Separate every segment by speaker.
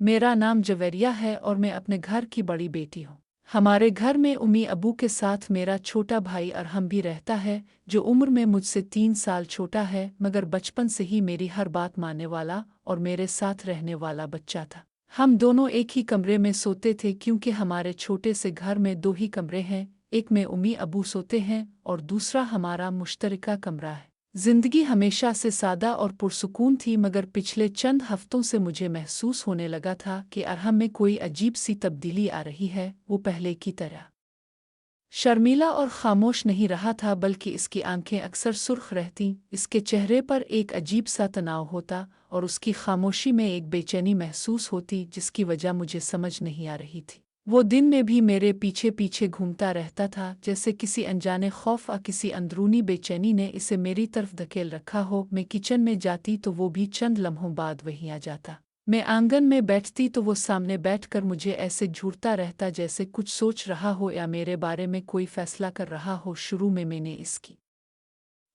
Speaker 1: मेरा नाम जवेरिया है और मैं अपने घर की बड़ी बेटी हूँ। हमारे घर में उम्मी अबू के साथ मेरा छोटा भाई अरहम भी रहता है, जो उम्र में मुझसे 3 साल छोटा है, मगर बचपन से ही मेरी हर बात मानने वाला और मेरे साथ रहने वाला बच्चा था। हम दोनों एक ही कमरे में सोते थे क्योंकि हमारे छोटे से घर में 2 ही कमरे हैं, एक में उम्मी अबू सोते हैं और दूसरा हमारा मुश्तरका कमरा है। जिंदगी हमेशा से सादा और पुरसुकून थी, मगर पिछले चंद हफ्तों से मुझे महसूस होने लगा था कि अरहम में कोई अजीब सी तब्दीली आ रही है। वो पहले की तरह शर्मीला और खामोश नहीं रहा था, बल्कि इसकी आंखें अक्सर सुर्ख रहतीं, इसके चेहरे पर एक अजीब सा तनाव होता और उसकी खामोशी में एक बेचैनी महसूस होती जिसकी वजह मुझे समझ नहीं आ रही थी। वो दिन में भी मेरे पीछे पीछे घूमता रहता था, जैसे किसी अनजाने खौफ या किसी अंदरूनी बेचैनी ने इसे मेरी तरफ धकेल रखा हो। मैं किचन में जाती तो वो भी चंद लम्हों बाद वहीं आ जाता। मैं आंगन में बैठती तो वो सामने बैठकर मुझे ऐसे घूरता रहता जैसे कुछ सोच रहा हो या मेरे बारे में कोई फैसला कर रहा हो। शुरू में मैंने इसकी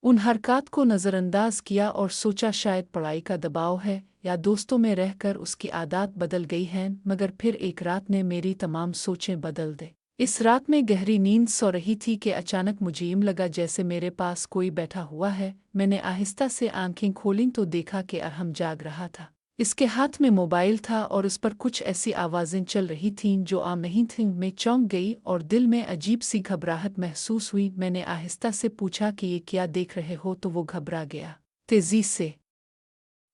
Speaker 1: उन हरकत को नज़रअंदाज किया और सोचा शायद पढ़ाई का दबाव है या दोस्तों में रहकर उसकी आदत बदल गई हैं, मगर फिर एक रात ने मेरी तमाम सोचें बदल दे। इस रात में गहरी नींद सो रही थी कि अचानक मुझे यूं लगा जैसे मेरे पास कोई बैठा हुआ है। मैंने आहिस्ता से आंखें खोलीं तो देखा कि अरहम जाग रहा था। इसके हाथ में मोबाइल था और उस पर कुछ ऐसी आवाज़ें चल रही थीं जो आम नहीं थीं। मैं चौंक गई और दिल में अजीब सी घबराहट महसूस हुई। मैंने आहिस्ता से पूछा कि ये क्या देख रहे हो, तो वो घबरा गया, तेजी से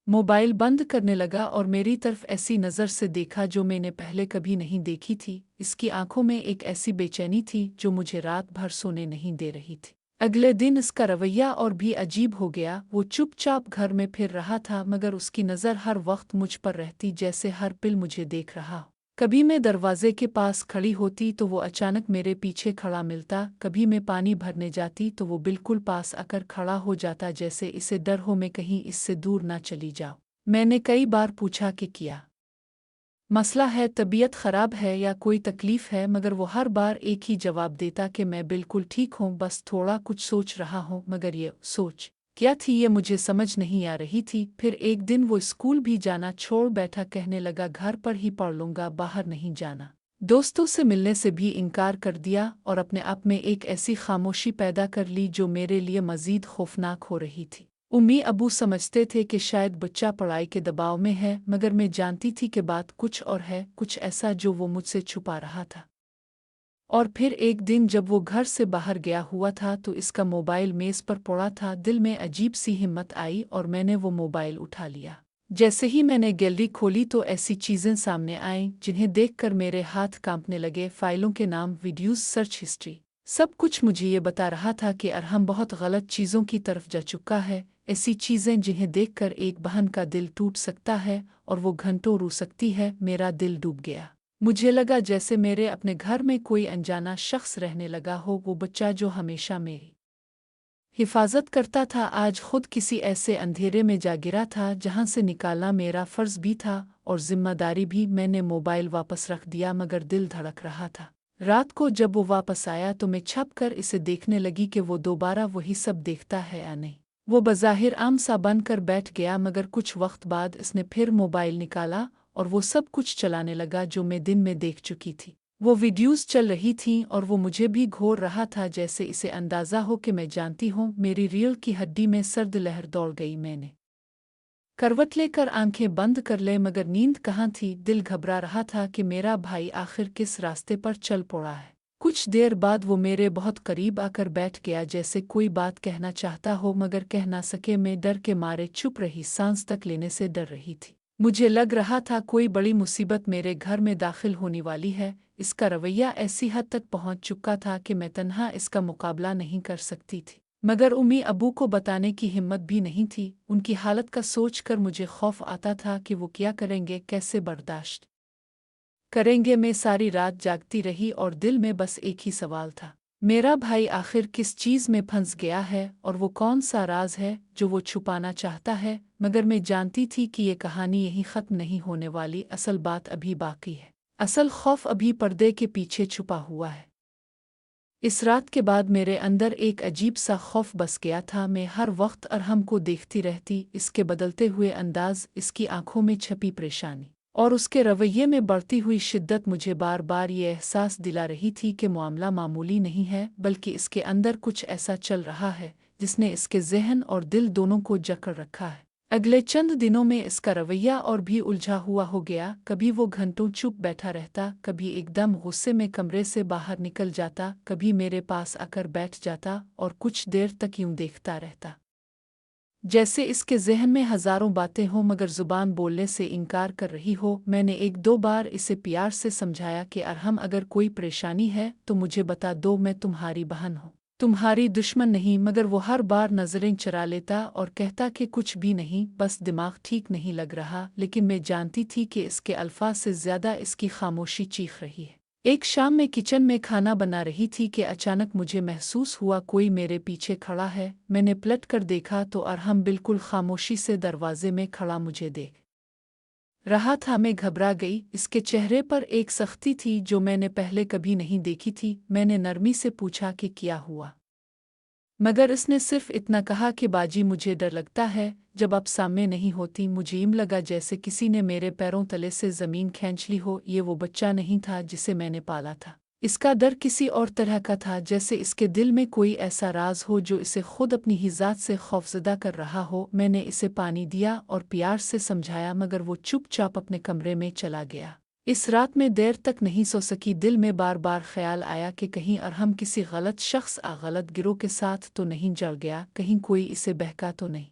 Speaker 1: मोबाइल बंद करने लगा और मेरी तरफ ऐसी नज़र से देखा जो मैंने पहले कभी नहीं देखी थी। इसकी आंखों में एक ऐसी बेचैनी थी जो मुझे रात भर सोने नहीं दे रही थी। अगले दिन इसका रवैया और भी अजीब हो गया। वो चुपचाप घर में फिर रहा था, मगर उसकी नज़र हर वक्त मुझ पर रहती, जैसे हर पल मुझे देख रहा हो। कभी मैं दरवाजे के पास खड़ी होती तो वो अचानक मेरे पीछे खड़ा मिलता, कभी मैं पानी भरने जाती तो वो बिल्कुल पास आकर खड़ा हो जाता, जैसे इसे डर हो मैं कहीं इससे दूर ना चली जाऊं। मैंने कई बार पूछा कि क्या मसला है, तबीयत खराब है या कोई तकलीफ है, मगर वो हर बार एक ही जवाब देता कि मैं बिल्कुल ठीक हूँ, बस थोड़ा कुछ सोच रहा हूँ। मगर ये सोच क्या थी ये मुझे समझ नहीं आ रही थी। फिर एक दिन वो स्कूल भी जाना छोड़ बैठा, कहने लगा घर पर ही पढ़ लूंगा, बाहर नहीं जाना। दोस्तों से मिलने से भी इनकार कर दिया और अपने आप में एक ऐसी खामोशी पैदा कर ली जो मेरे लिए मजीद खौफनाक हो रही थी। उम्मी अबू समझते थे कि शायद बच्चा पढ़ाई के दबाव में है, मगर मैं जानती थी कि बात कुछ और है, कुछ ऐसा जो वो मुझसे छुपा रहा था। और फिर एक दिन जब वो घर से बाहर गया हुआ था तो इसका मोबाइल मेज़ पर पड़ा था। दिल में अजीब सी हिम्मत आई और मैंने वो मोबाइल उठा लिया। जैसे ही मैंने गैलरी खोली तो ऐसी चीज़ें सामने आईं जिन्हें देखकर मेरे हाथ कांपने लगे। फाइलों के नाम, वीडियोज़, सर्च हिस्ट्री, सब कुछ मुझे ये बता रहा था कि अरहम बहुत गलत चीज़ों की तरफ जा चुका है। ऐसी चीज़ें जिन्हें देखकर एक बहन का दिल टूट सकता है और वो घंटों रो सकती है। मेरा दिल डूब गया। मुझे लगा जैसे मेरे अपने घर में कोई अनजाना शख्स रहने लगा हो। वो बच्चा जो हमेशा मेरी हिफाजत करता था, आज खुद किसी ऐसे अंधेरे में जा गिरा था जहां से निकालना मेरा फ़र्ज़ भी था और जिम्मेदारी भी। मैंने मोबाइल वापस रख दिया, मगर दिल धड़क रहा था। रात को जब वो वापस आया तो मैं छप कर इसे देखने लगी कि वो दोबारा वही सब देखता है या नहीं। वो बज़ाहिर आम सा बनकर बैठ गया, मगर कुछ वक्त बाद इसने फिर मोबाइल निकाला और वो सब कुछ चलाने लगा जो मैं दिन में देख चुकी थी। वो वीडियोज़ चल रही थीं और वो मुझे भी घोर रहा था, जैसे इसे अंदाज़ा हो कि मैं जानती हूँ। मेरी रीढ़ की हड्डी में सर्द लहर दौड़ गई। मैंने करवट लेकर आंखें बंद कर ले, मगर नींद कहाँ थी। दिल घबरा रहा था कि मेरा भाई आखिर किस रास्ते पर चल पड़ा है। कुछ देर बाद वो मेरे बहुत करीब आकर बैठ गया, जैसे कोई बात कहना चाहता हो मगर कह ना सके। मैं डर के मारे चुप रही, सांस तक लेने से डर रही थी। मुझे लग रहा था कोई बड़ी मुसीबत मेरे घर में दाखिल होने वाली है। इसका रवैया ऐसी हद तक पहुंच चुका था कि मैं तन्हा इसका मुकाबला नहीं कर सकती थी, मगर उम्मी अबू को बताने की हिम्मत भी नहीं थी। उनकी हालत का सोचकर मुझे खौफ आता था कि वो क्या करेंगे, कैसे बर्दाश्त करेंगे। मैं सारी रात जागती रही और दिल में बस एक ही सवाल था, मेरा भाई आखिर किस चीज़ में फंस गया है और वो कौन सा राज है जो वो छुपाना चाहता है। मगर मैं जानती थी कि ये कहानी यहीं ख़त्म नहीं होने वाली। असल बात अभी बाकी है, असल खौफ अभी पर्दे के पीछे छुपा हुआ है। इस रात के बाद मेरे अंदर एक अजीब सा खौफ बस गया था। मैं हर वक्त अरहम को देखती रहती, इसके बदलते हुए अंदाज, इसकी आंखों में छपी परेशानी और उसके रवैये में बढ़ती हुई शिद्दत मुझे बार बार ये एहसास दिला रही थी कि मामला मामूली नहीं है, बल्कि इसके अंदर कुछ ऐसा चल रहा है जिसने इसके ज़हन और दिल दोनों को जकड़ रखा है। अगले चंद दिनों में इसका रवैया और भी उलझा हुआ हो गया। कभी वो घंटों चुप बैठा रहता, कभी एकदम गुस्से में कमरे से बाहर निकल जाता, कभी मेरे पास आकर बैठ जाता और कुछ देर तक यूं देखता रहता, जैसे इसके ज़हन में हज़ारों बातें हों मगर ज़ुबान बोलने से इनकार कर रही हो। मैंने एक दो बार इसे प्यार से समझाया कि अरहम, अगर कोई परेशानी है तो मुझे बता दो, मैं तुम्हारी बहन हूँ, तुम्हारी दुश्मन नहीं। मगर वो हर बार नज़रें चुरा लेता और कहता कि कुछ भी नहीं, बस दिमाग ठीक नहीं लग रहा। लेकिन मैं जानती थी कि इसके अल्फाज से ज़्यादा इसकी खामोशी चीख रही है। एक शाम मैं किचन में खाना बना रही थी कि अचानक मुझे महसूस हुआ कोई मेरे पीछे खड़ा है। मैंने पलट कर देखा तो अरहम बिल्कुल खामोशी से दरवाजे में खड़ा मुझे देख रहा था। मैं घबरा गई। इसके चेहरे पर एक सख्ती थी जो मैंने पहले कभी नहीं देखी थी। मैंने नरमी से पूछा कि क्या हुआ, मगर इसने सिर्फ इतना कहा कि बाजी, मुझे डर लगता है जब आप सामने नहीं होती। मुझे यूं लगा जैसे किसी ने मेरे पैरों तले से ज़मीन खींच ली हो। ये वो बच्चा नहीं था जिसे मैंने पाला था। इसका डर किसी और तरह का था, जैसे इसके दिल में कोई ऐसा राज हो जो इसे खुद अपनी ही ज़ात से खौफज़दा कर रहा हो। मैंने इसे पानी दिया और प्यार से समझाया, मगर वो चुपचाप अपने कमरे में चला गया। इस रात में देर तक नहीं सो सकी। दिल में बार बार ख्याल आया कि कहीं अरहम किसी गलत शख्स या गलत गिरोह के साथ तो नहीं जड़ गया, कहीं कोई इसे बहका तो नहीं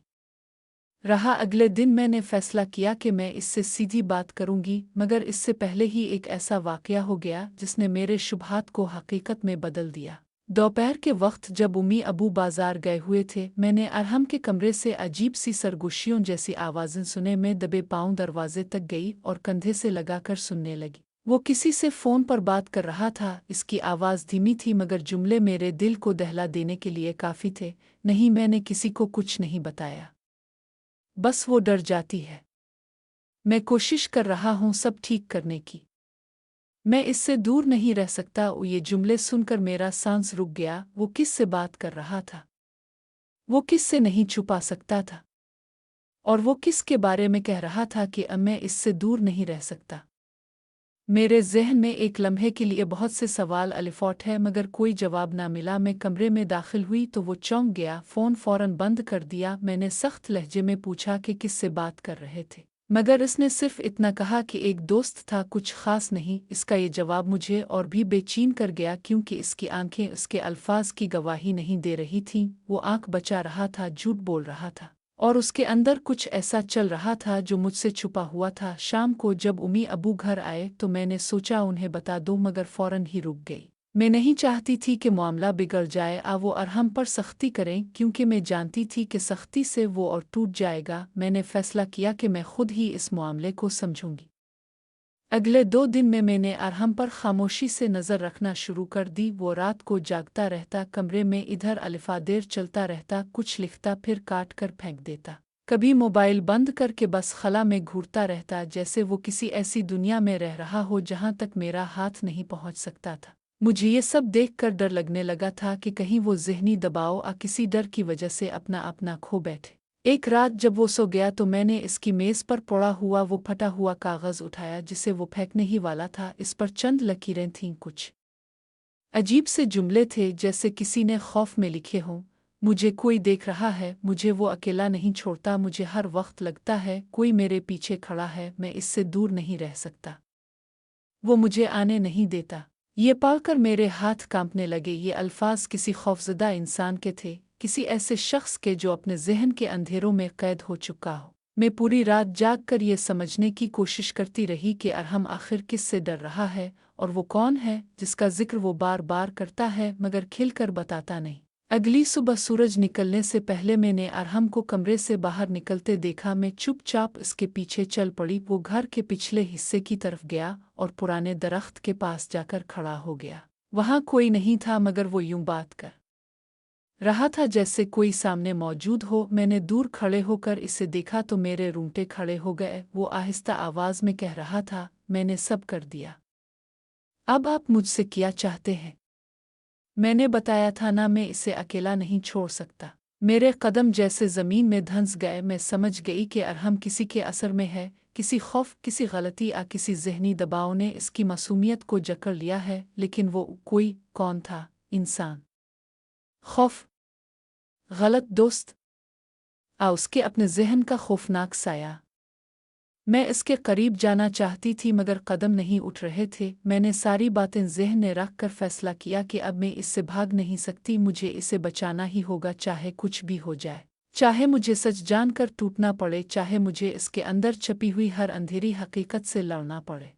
Speaker 1: रहा। अगले दिन मैंने फैसला किया कि मैं इससे सीधी बात करूंगी, मगर इससे पहले ही एक ऐसा वाकया हो गया जिसने मेरे शुबहात को हकीकत में बदल दिया। दोपहर के वक्त जब उम्मी अबू बाजार गए हुए थे, मैंने अरहम के कमरे से अजीब सी सरगोशियों जैसी आवाज़ें सुने। मैं दबे पांव दरवाजे तक गई और कंधे से लगाकर सुनने लगी। वो किसी से फ़ोन पर बात कर रहा था। इसकी आवाज़ धीमी थी मगर जुमले मेरे दिल को दहला देने के लिए काफ़ी थे। नहीं, मैंने किसी को कुछ नहीं बताया, बस वो डर जाती है। मैं कोशिश कर रहा हूँ सब ठीक करने की, मैं इससे दूर नहीं रह सकता। ये जुमले सुनकर मेरा सांस रुक गया। वो किस से बात कर रहा था? वो किस से नहीं छुपा सकता था? और वो किस के बारे में कह रहा था कि अब मैं इससे दूर नहीं रह सकता? मेरे ज़हन में एक लम्हे के लिए बहुत से सवाल अलिफौट है, मगर कोई जवाब ना मिला। मैं कमरे में दाखिल हुई तो वो चौंक गया, फ़ोन फ़ौरन बंद कर दिया। मैंने सख्त लहजे में पूछा कि किस से बात कर रहे थे, मगर इसने सिर्फ इतना कहा कि एक दोस्त था, कुछ ख़ास नहीं। इसका ये जवाब मुझे और भी बेचैन कर गया, क्योंकि इसकी आंखें उसके अल्फाज की गवाही नहीं दे रही थीं। वो आंख बचा रहा था, झूठ बोल रहा था, और उसके अंदर कुछ ऐसा चल रहा था जो मुझसे छुपा हुआ था। शाम को जब उम्मी अबू घर आए तो मैंने सोचा उन्हें बता दूं, मगर फ़ौरन ही रुक गई। मैं नहीं चाहती थी कि मामला बिगड़ जाए, वो अरहम पर सख्ती करें, क्योंकि मैं जानती थी कि सख्ती से वो और टूट जाएगा। मैंने फैसला किया कि मैं खुद ही इस मामले को समझूंगी। अगले 2 दिन में मैंने अरहम पर खामोशी से नज़र रखना शुरू कर दी। वो रात को जागता रहता, कमरे में इधर अलिफा देर चलता रहता, कुछ लिखता फिर काट कर फेंक देता, कभी मोबाइल बंद करके बस खला में घूरता रहता, जैसे वो किसी ऐसी दुनिया में रह रहा हो जहाँ तक मेरा हाथ नहीं पहुँच सकता था। मुझे ये सब देखकर डर लगने लगा था कि कहीं वो ज़हनी दबाव या किसी डर की वजह से अपना अपना खो बैठे। एक रात जब वो सो गया तो मैंने इसकी मेज़ पर पड़ा हुआ वो फटा हुआ कागज़ उठाया जिसे वो फेंकने ही वाला था। इस पर चंद लकीरें थीं, कुछ अजीब से जुमले थे जैसे किसी ने खौफ में लिखे हों। मुझे कोई देख रहा है, मुझे वो अकेला नहीं छोड़ता, मुझे हर वक्त लगता है कोई मेरे पीछे खड़ा है, मैं इससे दूर नहीं रह सकता, वो मुझे आने नहीं देता। ये पाकर मेरे हाथ कांपने लगे। ये अल्फाज किसी खौफज़दा इंसान के थे, किसी ऐसे शख्स के जो अपने ज़हन के अंधेरों में कैद हो चुका हो। मैं पूरी रात जाग कर ये समझने की कोशिश करती रही कि अरहम आखिर किस से डर रहा है, और वो कौन है जिसका जिक्र वो बार बार करता है मगर खिलकर बताता नहीं। अगली सुबह सूरज निकलने से पहले मैंने अरहम को कमरे से बाहर निकलते देखा। मैं चुपचाप इसके पीछे चल पड़ी। वो घर के पिछले हिस्से की तरफ गया और पुराने दरख्त के पास जाकर खड़ा हो गया। वहाँ कोई नहीं था, मगर वो यूं बात कर रहा था जैसे कोई सामने मौजूद हो। मैंने दूर खड़े होकर इसे देखा तो मेरे रूंगटे खड़े हो गए। वो आहिस्ता आवाज़ में कह रहा था, मैंने सब कर दिया, अब आप मुझसे क्या चाहते हैं? मैंने बताया था ना, मैं इसे अकेला नहीं छोड़ सकता। मेरे कदम जैसे ज़मीन में धंस गए। मैं समझ गई कि अरहम किसी के असर में है, किसी खौफ, किसी गलती या किसी ज़हनी दबाव ने इसकी मासूमियत को जकड़ लिया है, लेकिन वो कोई कौन था? इंसान। खौफ, गलत दोस्त, उसके अपने ज़हन का खौफनाक साया। मैं इसके करीब जाना चाहती थी मगर कदम नहीं उठ रहे थे। मैंने सारी बातें ज़हन में रख कर फैसला किया कि अब मैं इससे भाग नहीं सकती, मुझे इसे बचाना ही होगा, चाहे कुछ भी हो जाए। चाहे मुझे सच जानकर टूटना पड़े, चाहे मुझे इसके अंदर छपी हुई हर अंधेरी हकीकत से लड़ना पड़े।